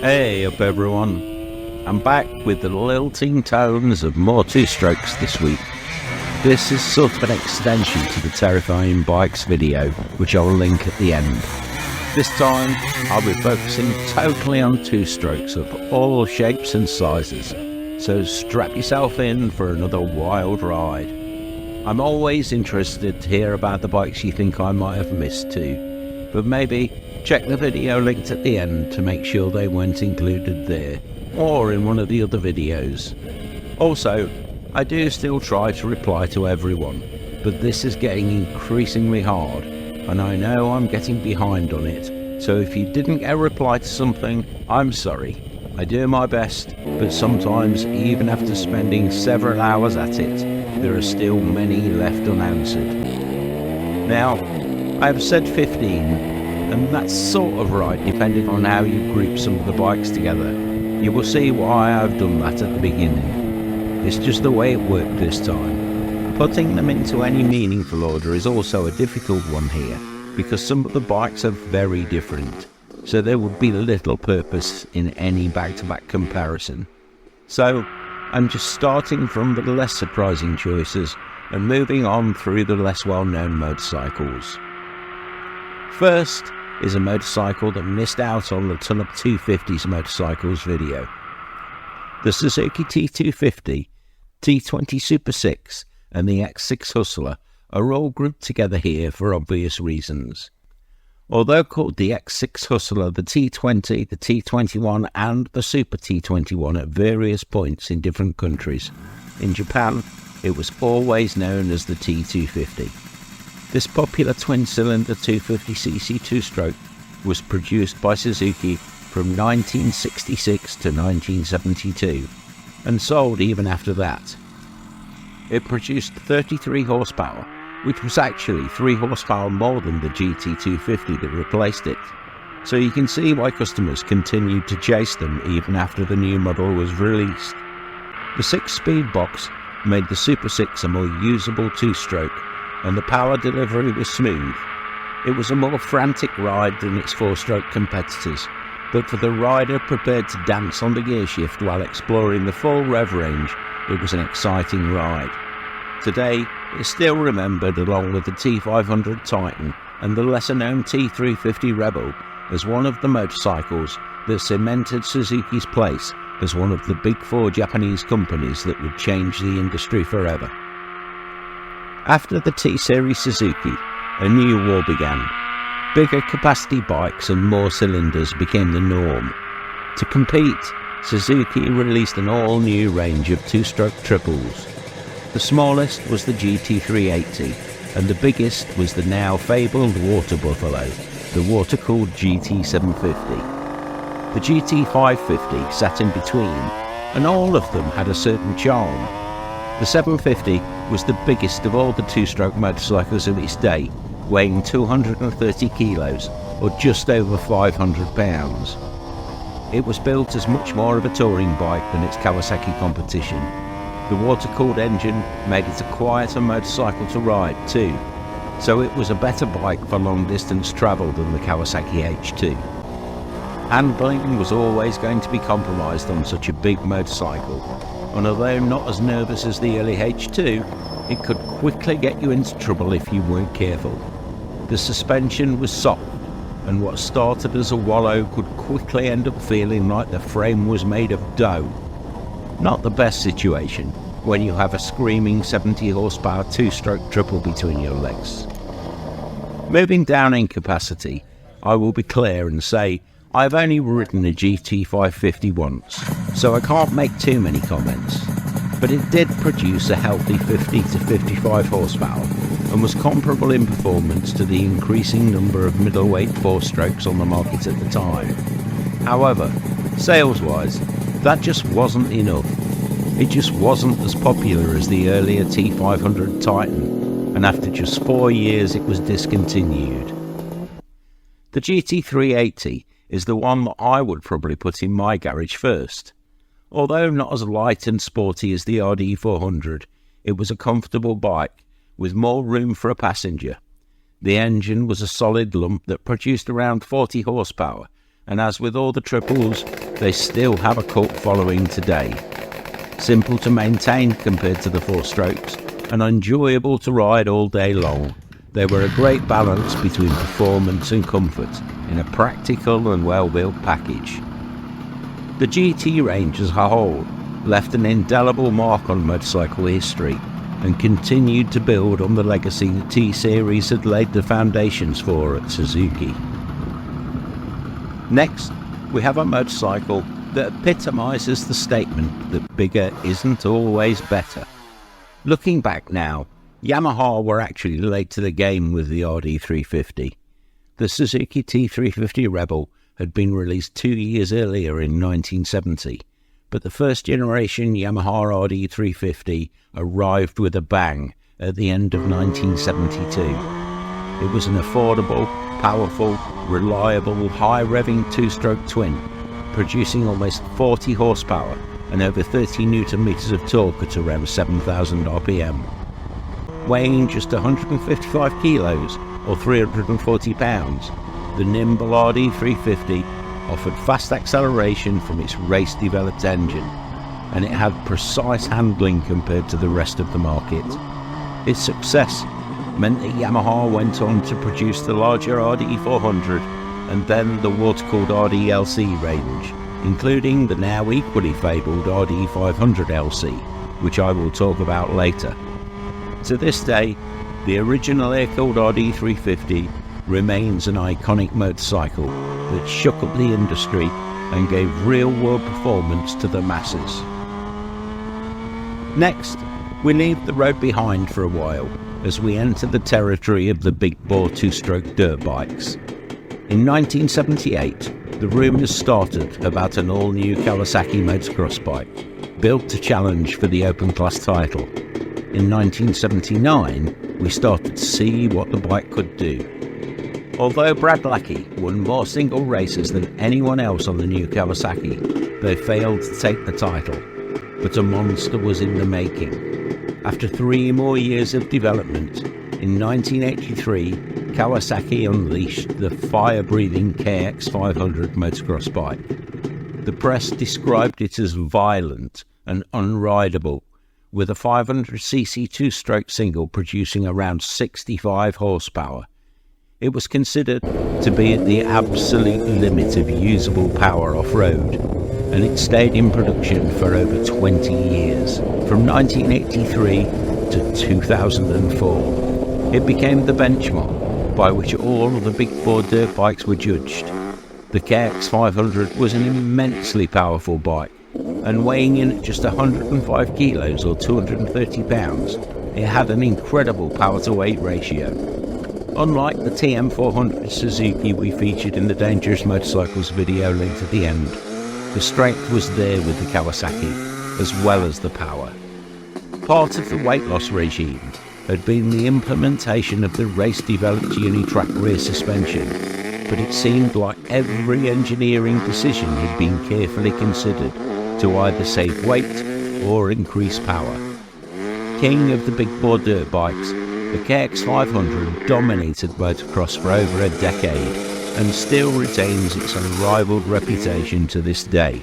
Hey up everyone, I'm back with the lilting tones of more two-strokes this week. This is sort of an extension to the Terrifying Bikes video, which I'll link at the end. This time, I'll be focusing totally on two-strokes of all shapes and sizes, so strap yourself in for another wild ride. I'm always interested to hear about the bikes you think I might have missed too, but maybe check the video linked at the end to make sure they weren't included there, or in one of the other videos. Also, I do still try to reply to everyone, but this is getting increasingly hard, and I know I'm getting behind on it, so if you didn't get a reply to something, I'm sorry. I do my best, but sometimes even after spending several hours at it, there are still many left unanswered. Now, I have said 15, and that's sort of right depending on how you group some of the bikes together. You will see why I've done that at the beginning. It's just the way it worked this time. Putting them into any meaningful order is also a difficult one here, because some of the bikes are very different, so there would be little purpose in any back-to-back comparison. So I'm just starting from the less surprising choices and moving on through the less well-known motorcycles. First is a motorcycle that missed out on the Ton Up 250s motorcycles video. The Suzuki T250, T20 Super 6 and the X6 Hustler are all grouped together here for obvious reasons. Although called the X6 Hustler, the T20, the T21 and the Super T21 at various points in different countries. In Japan, it was always known as the T250. This popular twin-cylinder 250cc two-stroke was produced by Suzuki from 1966 to 1972, and sold even after that. It produced 33 horsepower, which was actually 3 horsepower more than the GT250 that replaced it, so you can see why customers continued to chase them even after the new model was released. The 6-speed box made the Super 6 a more usable two-stroke, and the power delivery was smooth. It was a more frantic ride than its 4-stroke competitors, but for the rider prepared to dance on the gearshift while exploring the full rev range, it was an exciting ride. Today, it's still remembered along with the T500 Titan and the lesser-known T350 Rebel as one of the motorcycles that cemented Suzuki's place as one of the big 4 Japanese companies that would change the industry forever. After the T-Series Suzuki, a new war began. Bigger capacity bikes and more cylinders became the norm. To compete, Suzuki released an all-new range of two-stroke triples. The smallest was the GT380, and the biggest was the now fabled Water Buffalo, the water-cooled GT750. The GT550 sat in between, and all of them had a certain charm. The 750 was the biggest of all the two-stroke motorcycles of its day, weighing 230 kilos, or just over 500 pounds. It was built as much more of a touring bike than its Kawasaki competition. The water-cooled engine made it a quieter motorcycle to ride too, so it was a better bike for long-distance travel than the Kawasaki H2. Handling was always going to be compromised on such a big motorcycle, and although not as nervous as the early H2, it could quickly get you into trouble if you weren't careful. The suspension was soft, and what started as a wallow could quickly end up feeling like the frame was made of dough. Not the best situation when you have a screaming 70 horsepower two-stroke triple between your legs. Moving down in capacity, I will be clear and say I've only ridden a GT550 once, so I can't make too many comments, but it did produce a healthy 50 to 55 horsepower and was comparable in performance to the increasing number of middleweight 4-strokes on the market at the time. However, sales-wise, that just wasn't enough. It just wasn't as popular as the earlier T500 Titan, and after just 4 years it was discontinued. The GT380 is the one that I would probably put in my garage first. Although not as light and sporty as the RD400, it was a comfortable bike with more room for a passenger. The engine was a solid lump that produced around 40 horsepower, and as with all the triples, they still have a cult following today. Simple to maintain compared to the 4-strokes, and enjoyable to ride all day long, they were a great balance between performance and comfort in a practical and well-built package. The GT range as a whole left an indelible mark on motorcycle history and continued to build on the legacy the T-Series had laid the foundations for at Suzuki. Next, we have a motorcycle that epitomises the statement that bigger isn't always better. Looking back now, Yamaha were actually late to the game with the RD350. The Suzuki T350 Rebel had been released 2 years earlier in 1970, but the first generation Yamaha RD350 arrived with a bang at the end of 1972. It was an affordable, powerful, reliable, high-revving 2-stroke twin, producing almost 40 horsepower and over 30 Nm of torque at around 7,000 RPM. Weighing just 155 kilos or 340 pounds, the nimble RD350 offered fast acceleration from its race-developed engine, and it had precise handling compared to the rest of the market. Its success meant that Yamaha went on to produce the larger RD400 and then the water-cooled RDLC range, including the now equally fabled RD500LC, which I will talk about later. To this day, the original air-cooled RD350 remains an iconic motorcycle that shook up the industry and gave real-world performance to the masses. Next, we leave the road behind for a while as we enter the territory of the big-bore 2-stroke dirt bikes. In 1978, the rumours started about an all-new Kawasaki motocross bike, built to challenge for the Open Class title. In 1979, we started to see what the bike could do. Although Brad Lackey won more single races than anyone else on the new Kawasaki, they failed to take the title, but a monster was in the making. After 3 more years of development, in 1983, Kawasaki unleashed the fire-breathing KX500 motocross bike. The press described it as violent and unrideable, with a 500cc 2-stroke single producing around 65 horsepower. It was considered to be at the absolute limit of usable power off-road, and it stayed in production for over 20 years, from 1983 to 2004. It became the benchmark by which all of the big-bore dirt bikes were judged. The KX500 was an immensely powerful bike, and weighing in at just 105 kilos or 230 pounds, it had an incredible power-to-weight ratio. Unlike the TM400 Suzuki we featured in the Dangerous Motorcycles video linked at the end, the strength was there with the Kawasaki, as well as the power. Part of the weight loss regime had been the implementation of the race-developed unitrack rear suspension, but it seemed like every engineering decision had been carefully considered to either save weight or increase power. King of the big-bore dirt bikes, the KX500 dominated motocross for over a decade and still retains its unrivaled reputation to this day.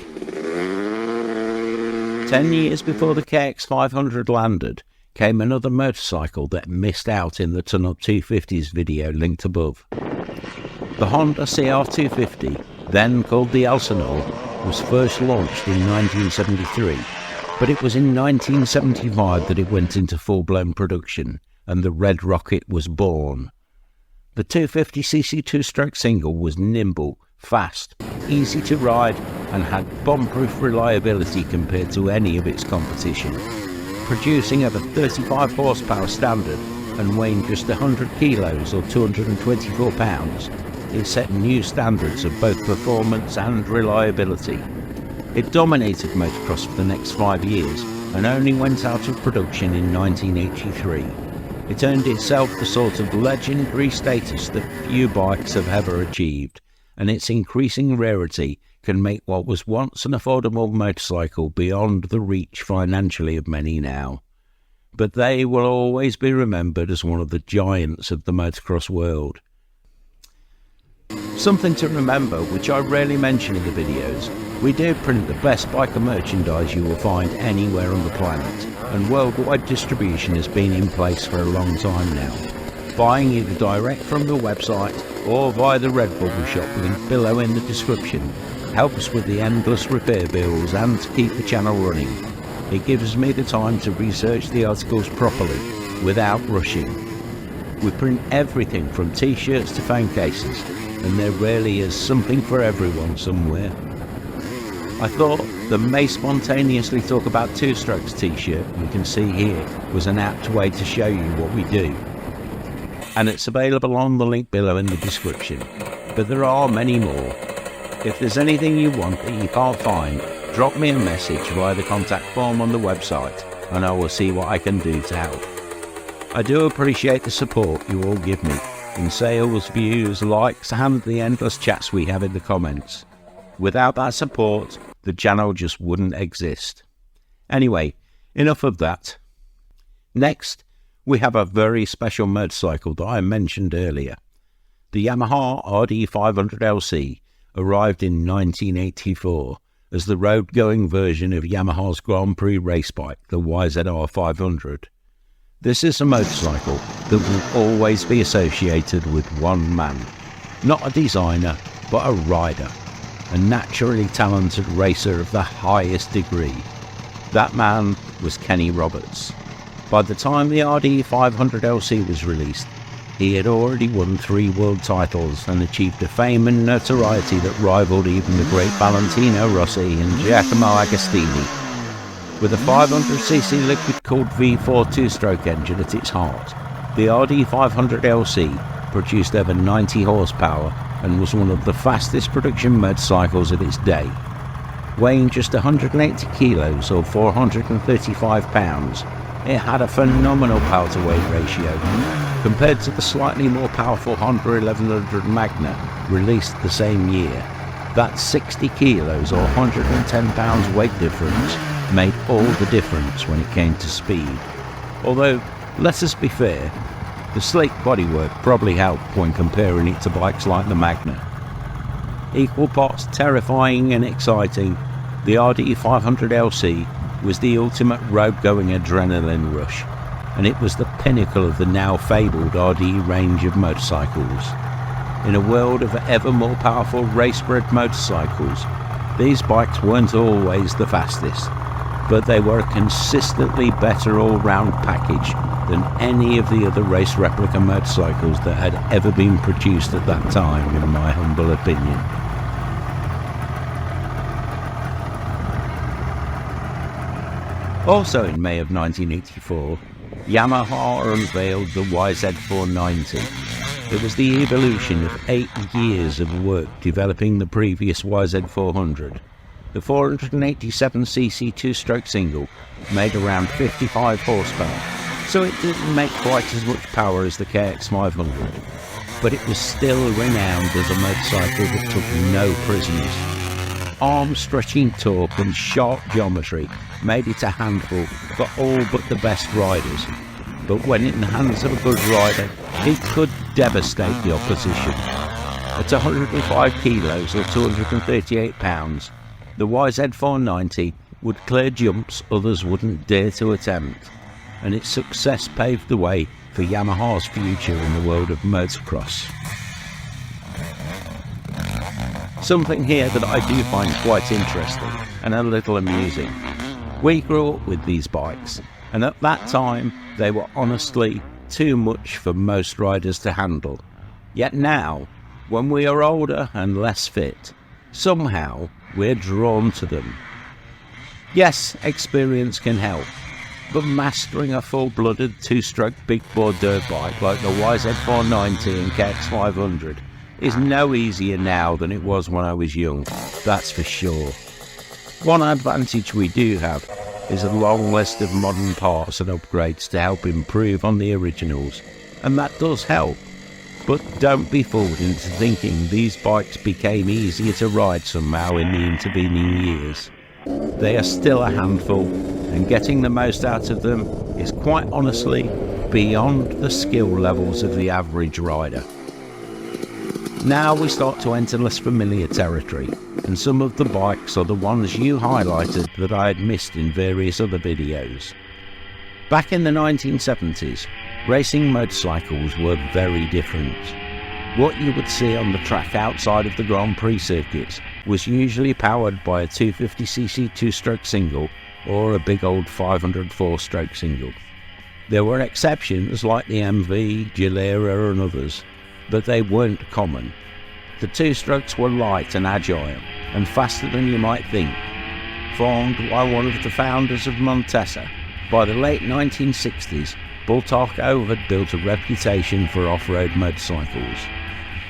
10 years before the KX500 landed, came another motorcycle that missed out in the Ton Up 250s video linked above. The Honda CR250, then called the Elsinore, was first launched in 1973, but it was in 1975 that it went into full-blown production, and the Red Rocket was born. The 250cc 2-stroke single was nimble, fast, easy to ride, and had bomb-proof reliability compared to any of its competition. Producing over 35 horsepower standard and weighing just 100 kilos or 224 pounds, it set new standards of both performance and reliability. It dominated motocross for the next 5 years and only went out of production in 1983. It earned itself the sort of legendary status that few bikes have ever achieved, and its increasing rarity can make what was once an affordable motorcycle beyond the reach financially of many now. But they will always be remembered as one of the giants of the motocross world. Something to remember, which I rarely mention in the videos, we do print the best biker merchandise you will find anywhere on the planet, and worldwide distribution has been in place for a long time now. Buying either direct from the website or via the Redbubble shop link below in the description helps with the endless repair bills and to keep the channel running. It gives me the time to research the articles properly without rushing. We print everything from t-shirts to phone cases, and there rarely is something for everyone somewhere. I thought the May Spontaneously Talk About Two Strokes t-shirt you can see here was an apt way to show you what we do. And it's available on the link below in the description, but there are many more. If there's anything you want that you can't find, drop me a message via the contact form on the website and I will see what I can do to help. I do appreciate the support you all give me in sales, views, likes and the endless chats we have in the comments. Without that support, the channel just wouldn't exist. Anyway, enough of that. Next, we have a very special motorcycle that I mentioned earlier. The Yamaha RD500LC arrived in 1984 as the road-going version of Yamaha's Grand Prix race bike, the YZ490. This is a motorcycle that will always be associated with one man, not a designer, but a rider, a naturally talented racer of the highest degree. That man was Kenny Roberts. By the time the RD500LC was released, he had already won 3 world titles and achieved a fame and notoriety that rivaled even the great Valentino Rossi and Giacomo Agostini. With a 500cc liquid-cooled V4 two-stroke engine at its heart, the RD500LC produced over 90 horsepower and was one of the fastest production motorcycles of its day. Weighing just 180 kilos or 435 pounds, it had a phenomenal power-to-weight ratio, compared to the slightly more powerful Honda 1100 Magna released the same year. That 60 kilos or 110 pounds weight difference made all the difference when it came to speed. Although, let us be fair, the sleek bodywork probably helped when comparing it to bikes like the Magna. Equal parts terrifying and exciting, the RD500LC was the ultimate road-going adrenaline rush, and it was the pinnacle of the now fabled RD range of motorcycles. In a world of ever more powerful race-bred motorcycles, these bikes weren't always the fastest, but they were a consistently better all-round package than any of the other race replica motorcycles that had ever been produced at that time, in my humble opinion. Also in May of 1984, Yamaha unveiled the YZ490. It was the evolution of 8 years of work developing the previous YZ400. The 487cc two-stroke single made around 55 horsepower, so it didn't make quite as much power as the KX500, but it was still renowned as a motorcycle that took no prisoners. Arm-stretching torque and sharp geometry made it a handful for all but the best riders, but when in the hands of a good rider, it could devastate the opposition. At 105 kilos or 238 pounds, the YZ490 would clear jumps others wouldn't dare to attempt, and its success paved the way for Yamaha's future in the world of motocross. Something here that I do find quite interesting and a little amusing. We grew up with these bikes, and at that time they were honestly too much for most riders to handle. Yet now, when we are older and less fit, somehow we're drawn to them. Yes, experience can help, but mastering a full-blooded two-stroke big-bore dirt bike like the YZ490 and KX500 is no easier now than it was when I was young, that's for sure. One advantage we do have is a long list of modern parts and upgrades to help improve on the originals, and that does help. But don't be fooled into thinking these bikes became easier to ride somehow in the intervening years. They are still a handful, and getting the most out of them is quite honestly beyond the skill levels of the average rider. Now we start to enter less familiar territory, and some of the bikes are the ones you highlighted that I had missed in various other videos. Back in the 1970s, racing motorcycles were very different. What you would see on the track outside of the Grand Prix circuits was usually powered by a 250cc two-stroke single or a big old 504-stroke single. There were exceptions like the MV, Gilera and others, but they weren't common. The two-strokes were light and agile, and faster than you might think. Formed by one of the founders of Montesa, by the late 1960s, Bultaco had built a reputation for off-road motorcycles.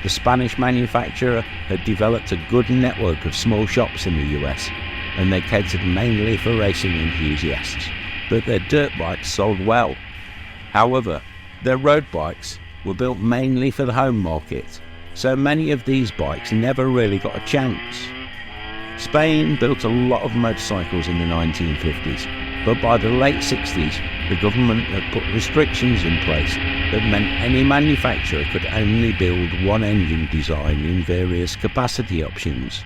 The Spanish manufacturer had developed a good network of small shops in the US, and they catered mainly for racing enthusiasts, but their dirt bikes sold well. However, their road bikes were built mainly for the home market, so many of these bikes never really got a chance. Spain built a lot of motorcycles in the 1950s, but by the late 60s, the government had put restrictions in place that meant any manufacturer could only build one engine design in various capacity options.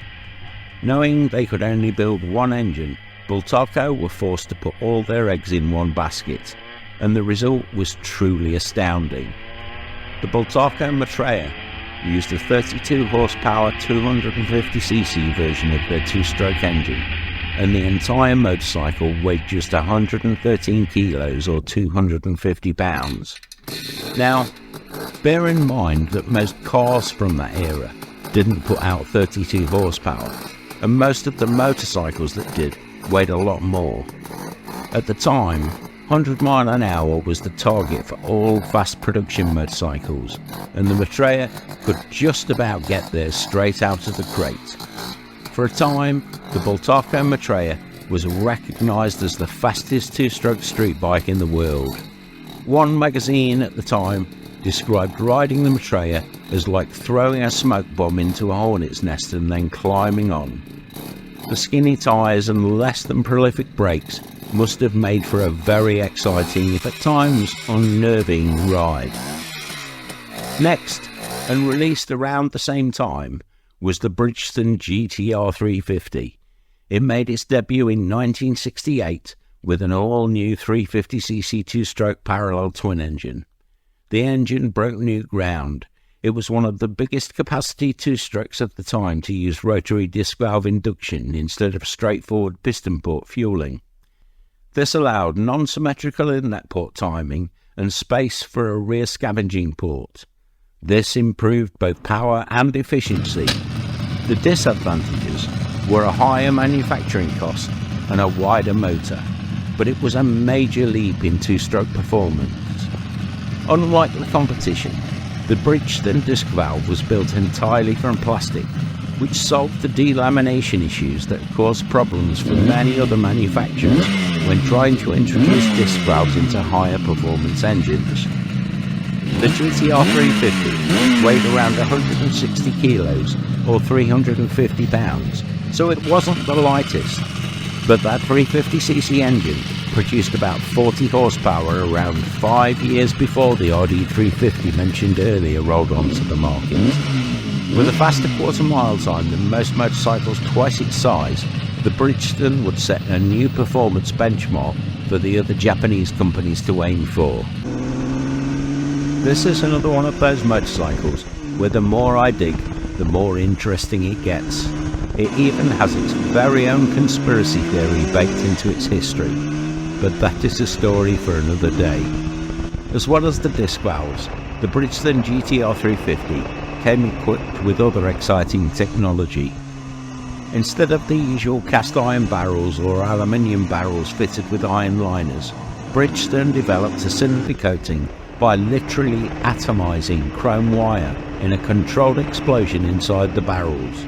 Knowing they could only build one engine, Bultaco were forced to put all their eggs in one basket, and the result was truly astounding. The Bultaco Metralla used a 32 horsepower 250cc version of their two-stroke engine, and the entire motorcycle weighed just 113 kilos or 250 pounds. Now, bear in mind that most cars from that era didn't put out 32 horsepower, and most of the motorcycles that did weighed a lot more. At the time, 100 miles an hour was the target for all fast production motorcycles, and the Metralla could just about get there straight out of the crate. For a time, the Bultaco Metralla was recognised as the fastest two-stroke street bike in the world. One magazine at the time described riding the Metralla as like throwing a smoke bomb into a hornet's nest and then climbing on. The skinny tyres and less than prolific brakes must have made for a very exciting, if at times unnerving, ride. Next, and released around the same time, was the Bridgestone GTR350. It made its debut in 1968 with an all-new 350cc two-stroke parallel twin engine. The engine broke new ground. It was one of the biggest capacity two-strokes at the time to use rotary disc valve induction instead of straightforward piston port fueling. This allowed non-symmetrical inlet port timing and space for a rear scavenging port. This improved both power and efficiency. The disadvantages were a higher manufacturing cost and a wider motor, but it was a major leap in two-stroke performance. Unlike the competition, the Bridgestone disc valve was built entirely from plastic, which solved the delamination issues that caused problems for many other manufacturers when trying to introduce disc valves into higher performance engines. The GTR350 weighed around 160 kilos or 350 pounds, so it wasn't the lightest, but that 350cc engine produced about 40 horsepower around 5 years before the RD350 mentioned earlier rolled onto the market. With a faster quarter-mile time than most motorcycles twice its size, the Bridgestone would set a new performance benchmark for the other Japanese companies to aim for. This is another one of those motorcycles where the more I dig, the more interesting it gets. It even has its very own conspiracy theory baked into its history, but that is a story for another day. As well as the disc valves, the Bridgestone GTR350 came equipped with other exciting technology. Instead of the usual cast iron barrels or aluminium barrels fitted with iron liners, Bridgestone developed a cylinder coating by literally atomizing chrome wire in a controlled explosion inside the barrels.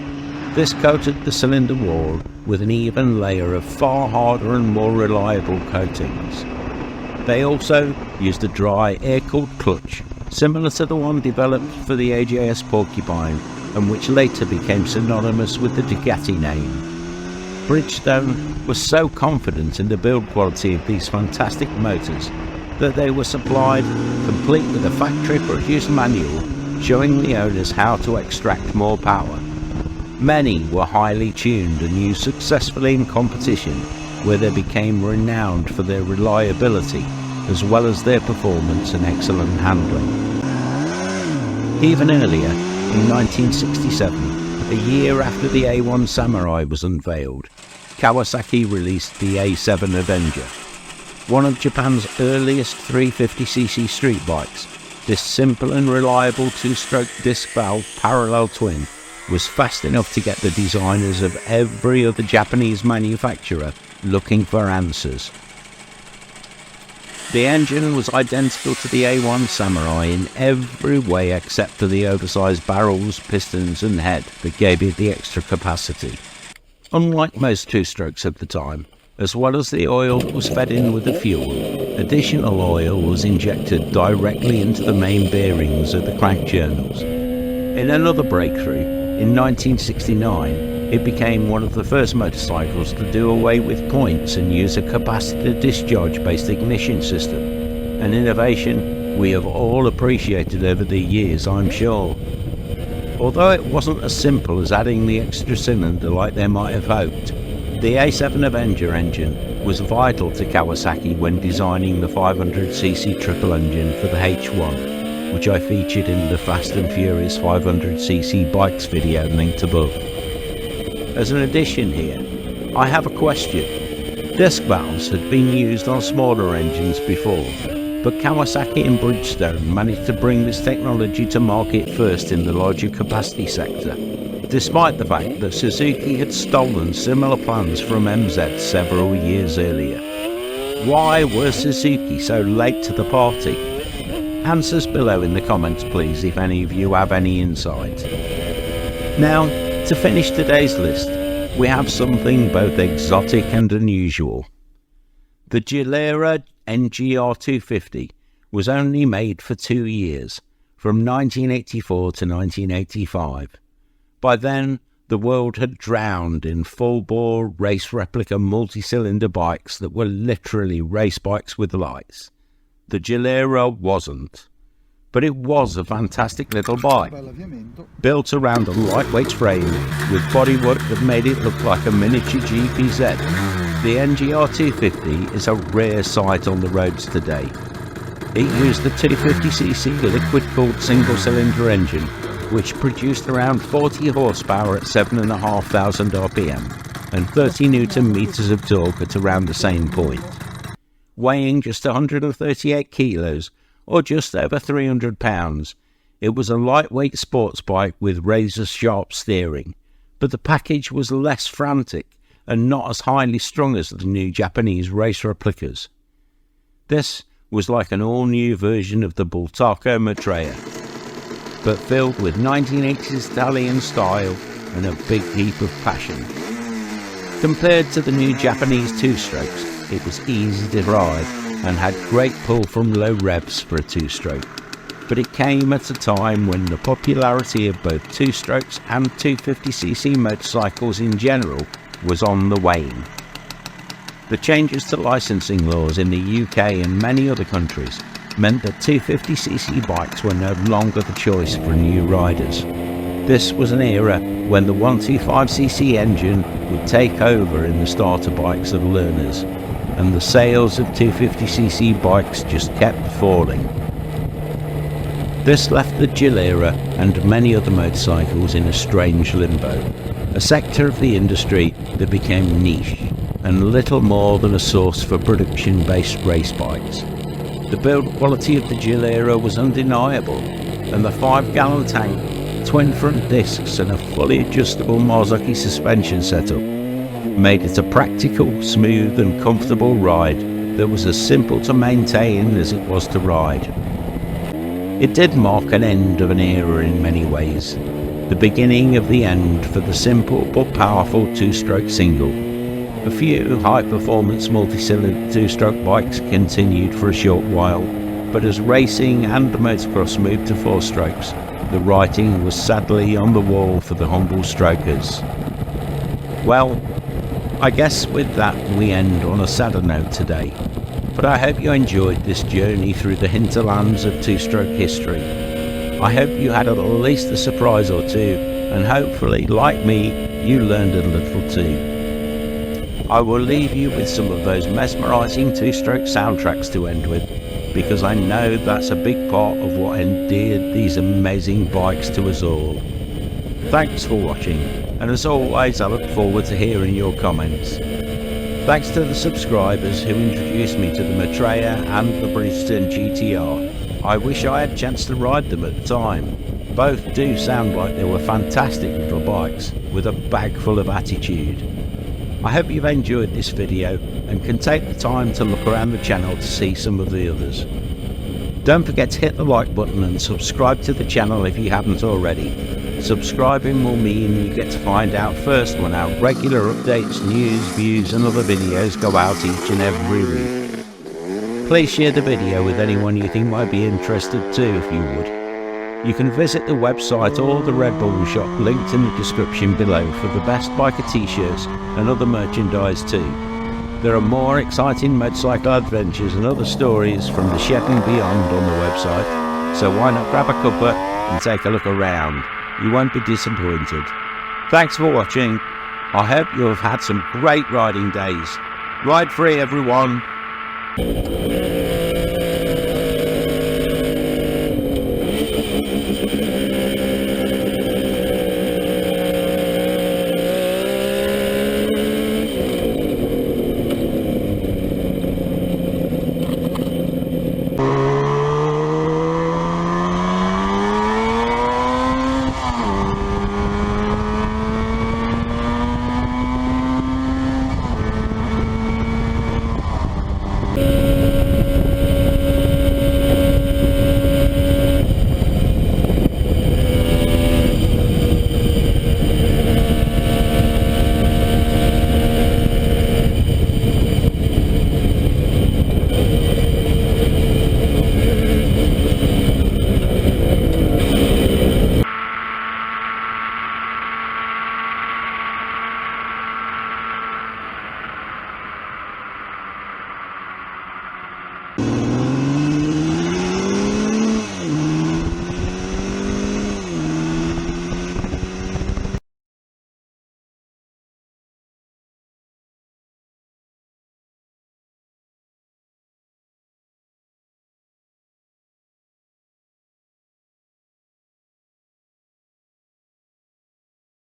This coated the cylinder wall with an even layer of far harder and more reliable coatings. They also used a dry air-cooled clutch, similar to the one developed for the AJS Porcupine and which later became synonymous with the Ducati name. Bridgestone was so confident in the build quality of these fantastic motors that they were supplied complete with a factory-produced manual showing the owners how to extract more power. Many were highly tuned and used successfully in competition, where they became renowned for their reliability as well as their performance and excellent handling. Even earlier, in 1967, a year after the A1 Samurai was unveiled, Kawasaki released the A7 Avenger. One of Japan's earliest 350cc street bikes, this simple and reliable two-stroke disc valve parallel twin was fast enough to get the designers of every other Japanese manufacturer looking for answers. The engine was identical to the A1 Samurai in every way except for the oversized barrels, pistons and head that gave it the extra capacity. Unlike most two-strokes of the time, as well as the oil was fed in with the fuel, additional oil was injected directly into the main bearings of the crank journals. In another breakthrough, in 1969, it became one of the first motorcycles to do away with points and use a capacitor discharge-based ignition system, an innovation we have all appreciated over the years, I'm sure. Although it wasn't as simple as adding the extra cylinder like they might have hoped, the A7 Avenger engine was vital to Kawasaki when designing the 500cc triple engine for the H1, which I featured in the Fast and Furious 500cc bikes video linked above. As an addition here, I have a question. Disc valves had been used on smaller engines before, but Kawasaki and Bridgestone managed to bring this technology to market first in the larger capacity sector, despite the fact that Suzuki had stolen similar plans from MZ several years earlier. Why were Suzuki so late to the party? Answers below in the comments please if any of you have any insight. Now, to finish today's list, we have something both exotic and unusual. The Gilera NGR250 was only made for 2 years, from 1984 to 1985. By then, the world had drowned in full-bore race replica multi-cylinder bikes that were literally race bikes with lights. The Gilera wasn't. But it was a fantastic little bike, built around a lightweight frame with bodywork that made it look like a miniature GPZ. The NGR250 is a rare sight on the roads today. It used the 250cc liquid-cooled single-cylinder engine, which produced around 40 horsepower at 7,500 RPM and 30 Newton meters of torque at around the same point. Weighing just 138 kilos, or just over 300 pounds, it was a lightweight sports bike with razor-sharp steering, but the package was less frantic and not as highly strung as the new Japanese race replicas. This was like an all-new version of the Bultaco Metralla, but filled with 1980s Italian style and a big heap of passion. Compared to the new Japanese two-strokes, it was easy to ride and had great pull from low revs for a two-stroke, but it came at a time when the popularity of both two-strokes and 250cc motorcycles in general was on the wane. The changes to licensing laws in the UK and many other countries meant that 250cc bikes were no longer the choice for new riders. This was an era when the 125cc engine would take over in the starter bikes of learners, and the sales of 250cc bikes just kept falling. This left the Gilera and many other motorcycles in a strange limbo, a sector of the industry that became niche and little more than a source for production-based race bikes. The build quality of the Gilera was undeniable, and the 5-gallon tank, twin front discs and a fully adjustable Marzocchi suspension setup made it a practical, smooth and comfortable ride that was as simple to maintain as it was to ride. It did mark an end of an era in many ways, the beginning of the end for the simple but powerful two-stroke single. A few high-performance multi-cylinder two-stroke bikes continued for a short while, but as racing and motocross moved to four-strokes, the writing was sadly on the wall for the humble strokers. Well, I guess with that we end on a sadder note today, but I hope you enjoyed this journey through the hinterlands of two-stroke history. I hope you had at least a surprise or two, and hopefully, like me, you learned a little too. I will leave you with some of those mesmerising two-stroke soundtracks to end with, because I know that's a big part of what endeared these amazing bikes to us all. Thanks for watching, and as always I look forward to hearing your comments. Thanks to the subscribers who introduced me to the Metralla and the Bridgestone GTR. I wish I had a chance to ride them at the time. Both do sound like they were fantastic little bikes with a bag full of attitude. I hope you've enjoyed this video and can take the time to look around the channel to see some of the others. Don't forget to hit the like button and subscribe to the channel if you haven't already. Subscribing will mean you get to find out first when our regular updates, news, views and other videos go out each and every week. Please share the video with anyone you think might be interested too if you would. You can visit the website or the Red Bull shop linked in the description below for the best biker t-shirts and other merchandise too. There are more exciting motorcycle adventures and other stories from the shed and beyond on the website, so why not grab a cuppa and take a look around. You won't be disappointed. Thanks for watching. I hope you have had some great riding days. Ride free everyone.